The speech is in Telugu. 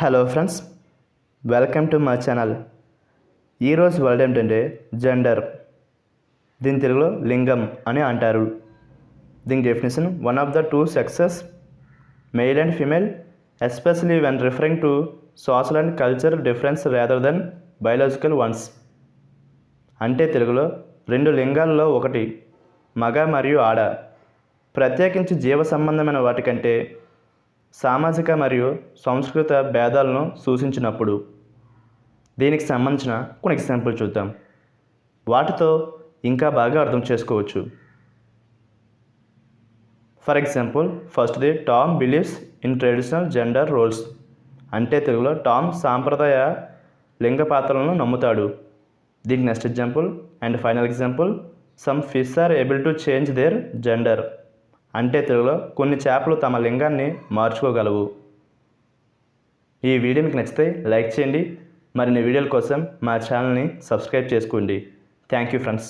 Hello friends, welcome to my channel. ఈరోజు వర్డ్ ఏంటంటే జెండర్. దీని తెలుగులో లింగం అని అంటారు. దీని definition: one of the two sexes, male and female, especially when referring to social and cultural difference rather than biological once. అంటే తెలుగులో రెండు లింగాల్లో ఒకటి, మగ మరియు ఆడ, ప్రత్యేకించి జీవ సంబంధమైన వాటికంటే సామాజిక మరియు సంస్కృత భేదాలను సూచించినప్పుడు. దీనికి సంబంధించిన కొన్ని ఎగ్జాంపుల్ చూద్దాం. వాటితో ఇంకా బాగా అర్థం చేసుకోవచ్చు. ఫర్ ఎగ్జాంపుల్, ఫస్ట్ది Tom believes in traditional gender roles. అంటే తెలుగులో టామ్ సాంప్రదాయ లింగ పాత్రలను నమ్ముతాడు. దీనికి next example and final example, some fish are able to change their gender. అంటే తెలుగులో కొన్ని చేపలు తమ లింగాన్ని మార్చుకోగలవు. ఈ వీడియో మీకు నచ్చితే లైక్ చేయండి. మరిన్ని వీడియోల కోసం మా ఛానల్ని సబ్స్క్రైబ్ చేసుకోండి. Thank you friends.